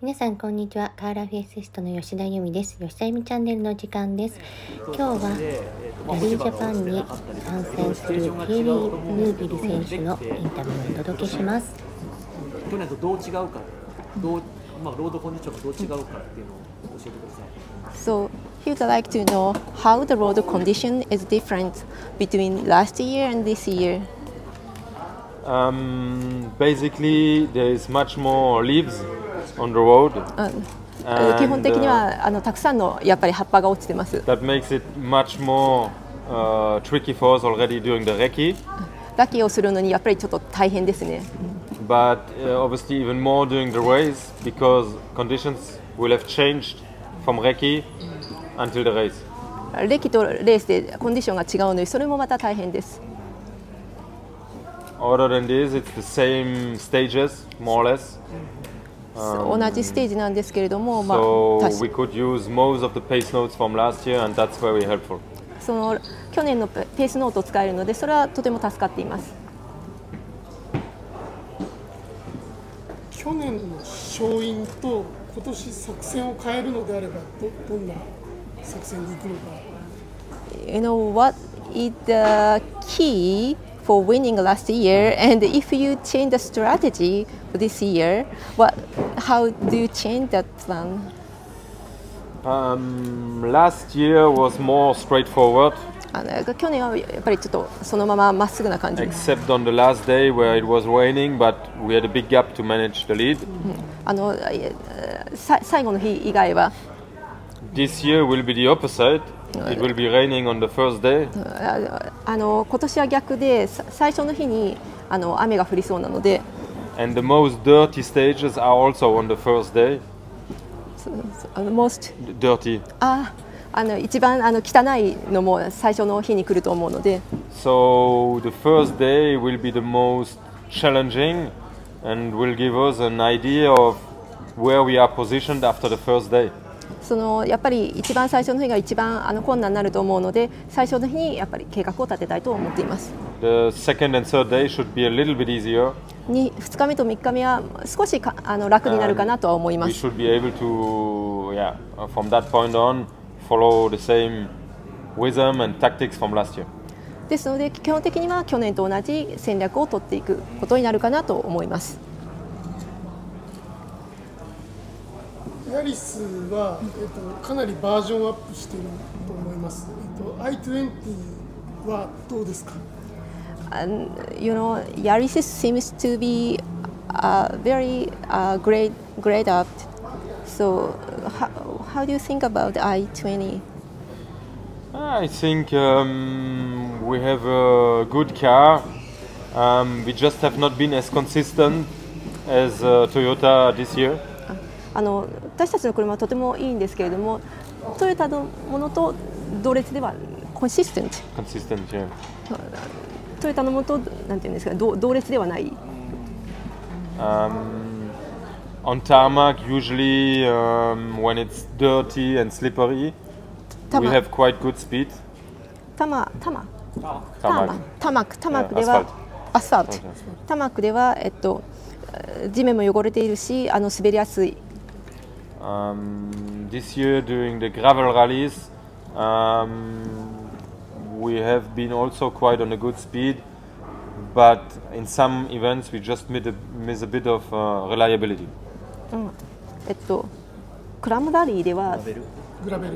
皆さんこんにちは。カーラーフェイシストの吉田由美です。吉田由美チャンネルの時間です。今日はラリージャパンに参戦するティエリー・ヌービル選手のインタビューをお届けします。去年とどう違うか、ロードコンディションがどう違うかっていうのを教えてください。So he would like to know how the road condition is different between last year and this year. Basically, there is much more leaves on the road. 基本的にはたくさんのやっぱり葉っぱが落ちてます。That makes it much more tricky for us already during the recce. ラッキーをするのにやっぱりちょっと大変ですね。But obviously even more during the race because conditions will have changed from recce until the race. レキとレースでコンディションが違うのでそれもまた大変です。Other than this, it's the same stages, more or less. 同じステージなんですけれども、So we could use most of the pace notes from last year, and that's very helpful. その去年のペースノートを使えるのでそれはとても助かっています。去年の勝因と今年作戦を変えるのであればどんな作戦でいくのか。You know what is the key for winning last year, and if you change the strategy for this year, how do you change that plan? Last year was more straightforward. 去年はやっぱりちょっとそのまままっすぐな感じ。Except on the last day where it was raining, but we had a big gap to manage the lead. 最後の日以外は。This year will be the opposite. It will be raining on the first day. 今年は逆で最初の日に雨が降りそうなので。And the most dirty stages are also on the first day. Most dirty. 一番汚いのも最初の日に来ると思うので。So the first day will be the most challenging and will give us an idea of where we are positioned after the first day. やっぱり一番最初の日が一番困難になると思うので最初の日にやっぱり計画を立てたいと思っています。The second and third day should be a little bit easier. 2日目と3日目は少し楽になるかなとは思います。We should be able to, from that point on, follow the same rhythm and tactics from last year. ですので基本的には去年と同じ戦略を取っていくことになるかなと思います。ヤリスは、かなりバージョンアップしていると思います。I20 はどうですか？You know, Yaris seems to be very great up. So how do you think about the I20? I think we have a good car. We just have not been as consistent as Toyota this year. 私たちの車はとてもいいんですけれども、トヨタのものと同列ではconsistent。Yeah. トヨタのものとなんていうんですか、同列ではない。On tarmac, usually when it's dirty and slippery, we have quite good speed. タマックではアスファルト。タマックでは地面も汚れているし、滑りやすい。This year during the gravel rallies, we have been also quite on a good speed, but in some events we just miss a bit of reliability. クラムラリーでは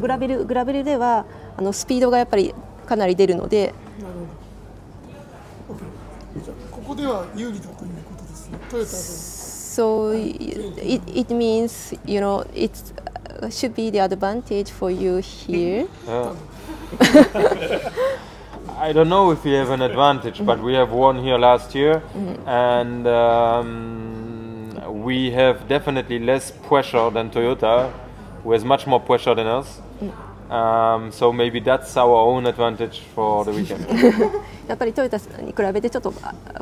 グラベルではスピードがやっぱりかなり出るので。なるほど。じゃあここでは有利だということですね。トヨタで。So it means, you know, it should be the advantage for you here. I don't know if we have an advantage, but we have won here last year, and we have definitely less pressure than Toyota, who has much more pressure than us. So maybe that's our own advantage for the weekend. やっぱりトヨタに比べてちょっと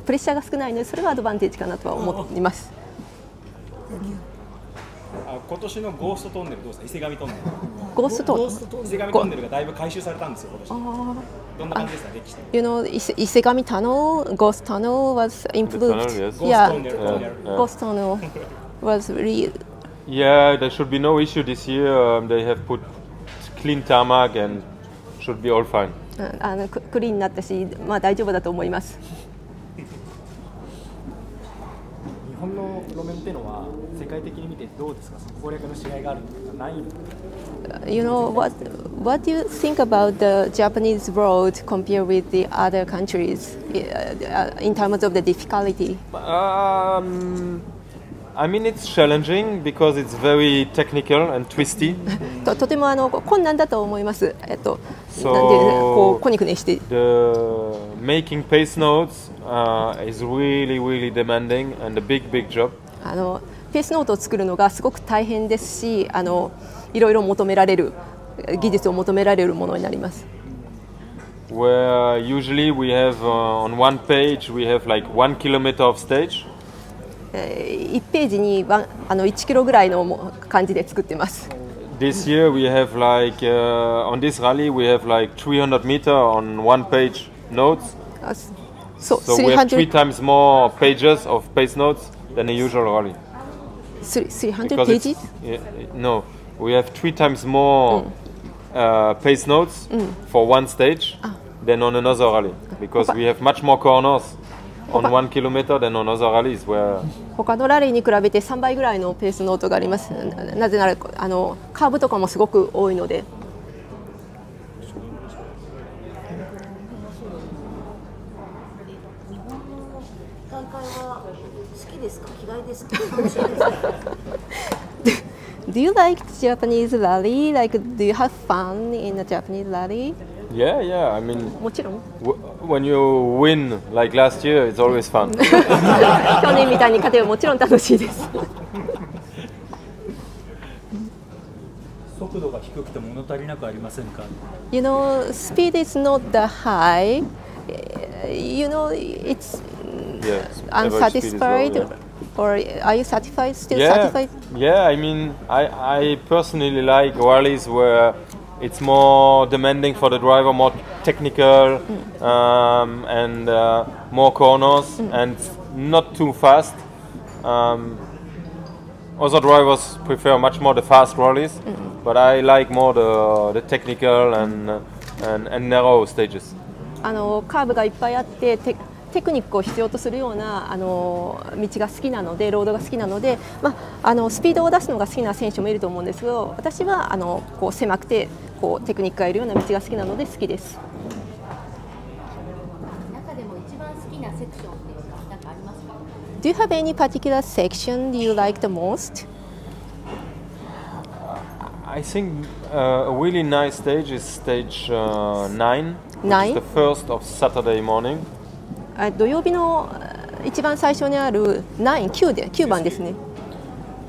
プレッシャーが少ないのでそれがアドバンテージかなとは思います。今年のゴーストトンネルどうですか？伊勢神トンネル。ゴースト伊勢神トンネルがだいぶ改修されたんですよ今年。どんな感じですか？歴史的に。You know, 伊勢神 tunnel, ghost tunnel was improved. Yes. Yeah, Ghost tunnel. ghost tunnel was Yeah, there should be no issue this year. They have put clean tarmac and should be all fine. クリーンになったし、まあ大丈夫だと思います。日本の路面っていうのは世界的に見てどうですか？攻略のしがいがあるのかないのか。You know what do you think about the Japanese road compared with the other countries in terms of the difficulty? I mean, it's challenging because it's very technical and twisty. とても困難だと思います。なんていうこうこにくねして。The making pace notes is really demanding and a big job. ペースノートを作るのがすごく大変ですし、いろいろ求められる技術を求められるものになります。Where usually we have on one page we have like 1 kilometer of stage. 1ページに1キロぐらいの感じで作ってます。This year we have like on this rally we have like 300 meter on one page notes. So we have 3 times more pages of pace notes than a usual rally. 300 pages? No, we have 3 times more pace notes for one stage than on another rally because we have much more corners on 1 kilometer than on other rallies where 他のラリーに比べて3倍ぐらいのペースノートがあります。なぜならカーブとかもすごく多いので。日本の大会は好きですか？嫌いですか？楽しいですか？ Do you like Japanese rally? Like, do you have fun in a Japanese rally? Yeah. I mean, もちろん。when you win like last year, it's always fun. 去年みたいに勝てばもちろん楽しいです。速度が低くて物足りなくありませんか？ You know, speed is not that high. You know, it's unsatisfied. Or are you satisfied? Still satisfied? Yeah. I mean, I personally like rallies where it's more demanding for the driver, more technical, and more corners, and not too fast. Other drivers prefer much more the fast rallies, but I like more the technical and narrow stages. カーブがいっぱいあってテクニックを必要とするような道が好きなので、ロードが好きなので、スピードを出すのが好きな選手もいると思うんですけど、私はこう狭くてこうテクニックがいるような道が好きなので好きです。中でも一番好きなセクションっていうのは何かありますか？ Do you have any particular section you like the most? I think a really nice stage is stage 9, which is the first of Saturday morning. 土曜日の一番最初にある9番ですね。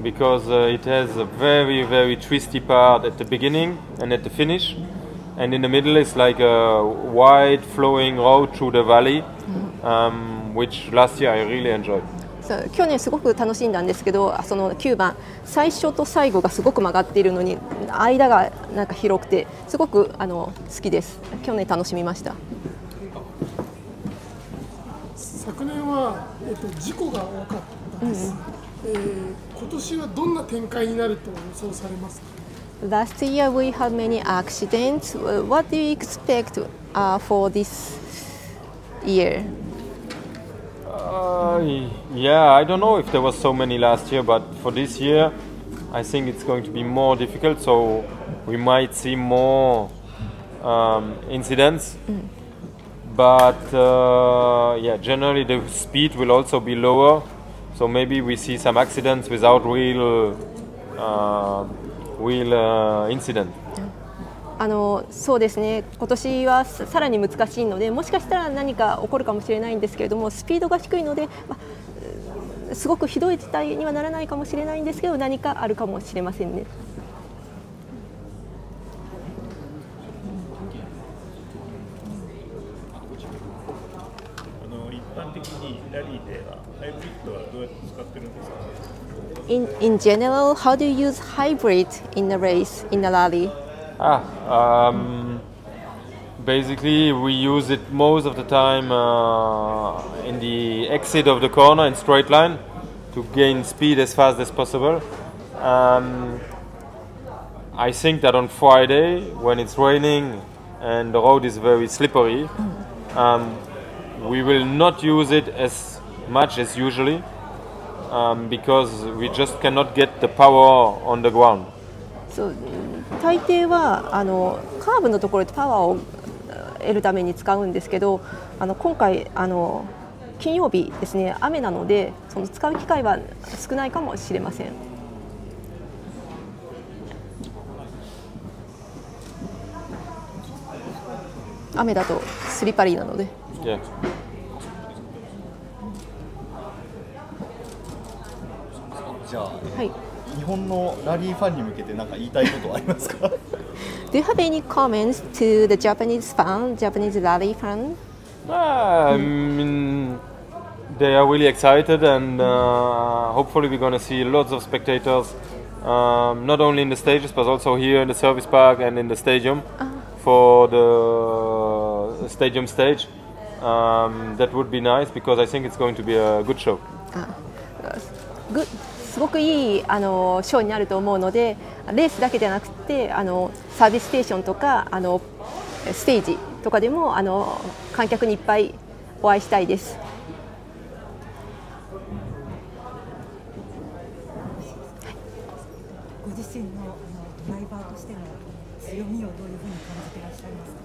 Because it has a very twisty part at the beginning and at the finish, and in the middle is like a wide flowing road through the valley, which last year I really enjoyed. 去年すごく楽しんだんですけど、その9番最初と最後がすごく曲がっているのに間がなんか広くてすごく好きです。去年楽しみました。昨年は、事故が多かったです、今年はどんな展開になると予想されますか？ Last year we had many accidents. What do you expect for this year? Yeah, I don't know if there was so many last year, but for this year, I think it's going to be more difficult. So we might see more incidents. But yeah, generally the speed will also be lower. So maybe we see some accidents without real incident. そうですね、今年はさらに難しいので、もしかしたら何か起こるかもしれないんですけれども、スピードが低いので、すごくひどい事態にはならないかもしれないんですけど、何かあるかもしれませんね。一般的にラリーではハイブリッドはどうやって使ってるんですか？ In general, how do you use hybrid in a race, in a rally? Basically, we use it most of the time in the exit of the corner in straight line to gain speed as fast as possible. I think that on Friday, when it's raining and the road is very slippery, we will not use it as much as usually because we just cannot get the power on the ground. そう大抵はカーブのところでパワーを得るために使うんですけど、今回金曜日ですね、雨なのでその使う機会は少ないかもしれません。雨だとスリッパリーなので。Yeah. じゃあ、はい。日本のラリーファンに向けて何か言いたいことはありますか？ Do you have any comments to the Japanese fan, Japanese rally fan? I mean, they are really excited, and hopefully we're going to see lots of spectators, not only in the stages but also here in the service park and in the stadium for the stadium stage. That would be nice because I think it's going to be a good show. すごくいいショーになると思うので、レースだけじゃなくてサービスステーションとかステージとかでも観客にいっぱいお会いしたいです。ご自身のドライバーとしての強みをどういうふうに感じていらっしゃいますか？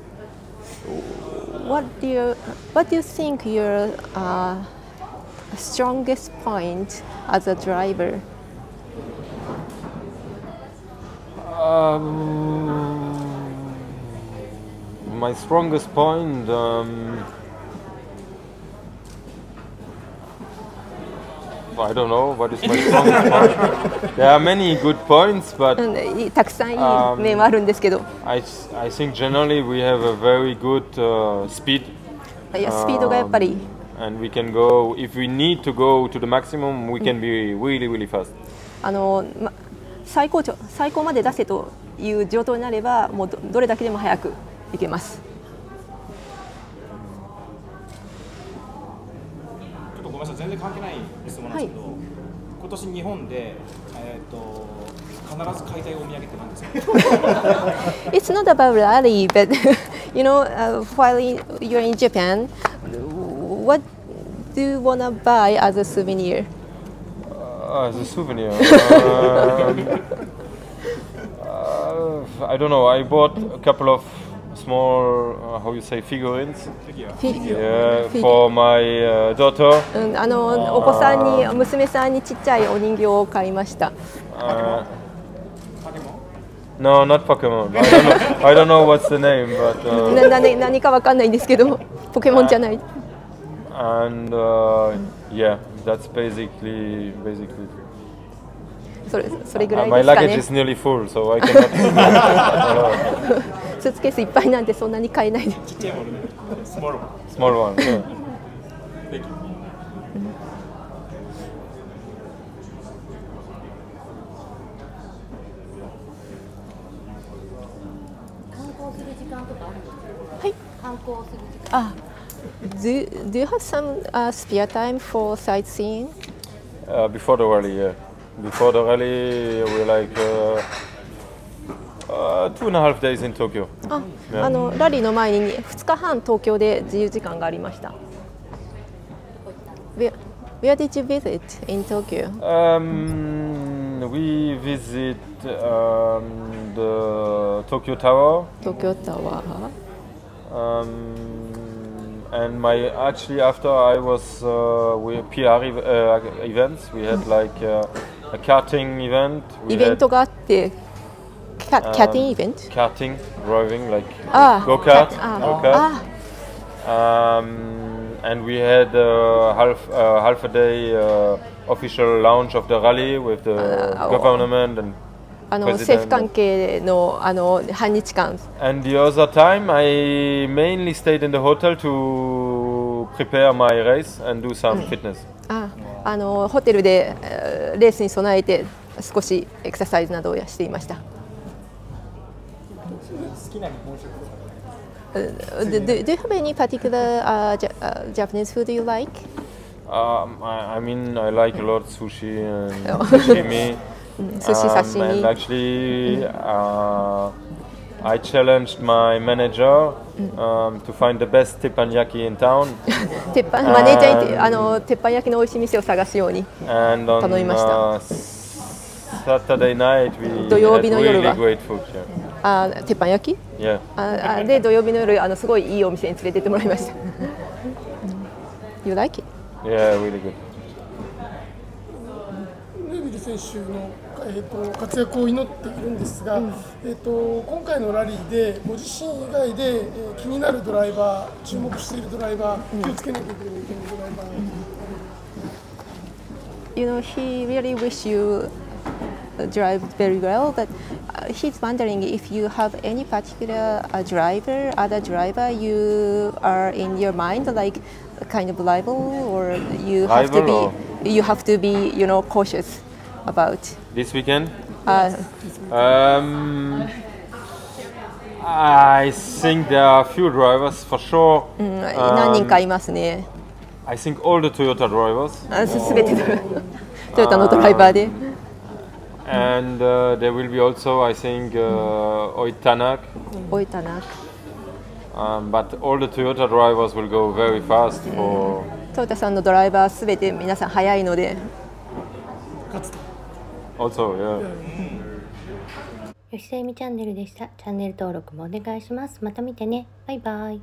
What do you think your strongest point as a driver? My strongest point, I don't know what is my strongest point. There are many good points, but たくさんいい面はあるんですけど、I think generally we have a very good speed. いやスピードがやっぱり。And we can go, if we need to go to the maximum, we can be really, really fast. 最高まで出せという状況になれば、もうどれだけでも早くいけます。ちょっとごめんなさい、全然関係ない質問なんですけど、今年日本で必ず買いたいお土産って何ですか？ It's not about rally, but you know, while you're in Japan, what do you wanna buy as a souvenir? As a souvenir, I don't know. I bought a couple of small, how you say, figurines. Yeah, for my daughter. お子さんに、娘さんにちっちゃいお人形を買いました。No, not Pokemon. I don't know what's the name, but 何かわかんないんですけど、ポケモンじゃない。And yeah, that's basically. それぐらい My ですか luggage ね。 is nearly full, so I cannot. スーツケースいっぱいなんてそんなに買えないで。ちっちゃいものね、Small one. Yeah. はい。Do you have some spare time for sightseeing? Before the rally, yeah. Before the rally, we're like 2.5 days in Tokyo. ラリーの前に2日半東京で自由時間がありました。Where did you visit in Tokyo? We visit the Tokyo Tower. Tokyo Tower. And actually after I was with PR events, we had like a karting event. イベントがあって、キャティンイベント。Karting, driving like go-kart. And we had half a day official launch of the rally with the government and 政府関係の半日間。And the other time, I mainly stayed in the hotel to prepare my race and do some fitness. ホテルでレースに備えて少しエクササイズなどをしていました。好きな日本食。Do you have any particular Japanese food you like? I mean, I like a lot sushi and sashimi. 寿司刺身。 And actually, I challenged my manager to find the best teppanyaki in town. マネージャーに鉄板焼きの美味しい店を探すように And on 頼みました。 Saturday night, we 土曜 had 日の夜 really は great food. Yeah. 鉄板焼き Yeah. で土曜日の夜すごいいいお店に連れてってもらいました。You like it? Yeah, really good. ヌービル選手の、活躍を祈っているんですが、今回のラリーでご自身以外で、気になるドライバー、注目しているドライバー、気をつけなきゃいけないドライバー。You know, he really wish you drive very well, but he's wondering if you have any particular other driver you are in your mind, like kind of rival, or you have to be, you know, cautious about. This weekend? I think there are a few drivers for sure. 何人かいますね。I think all the Toyota drivers. すべてのトヨタのドライバーで。And there will be also, I think, Oitanak. But all the Toyota drivers will go very fast. トヨタさんのドライバーすべて皆さん速いので。Also, yeah. 吉田由美チャンネルでした。チャンネル登録もお願いします。また見てね。バイバイ。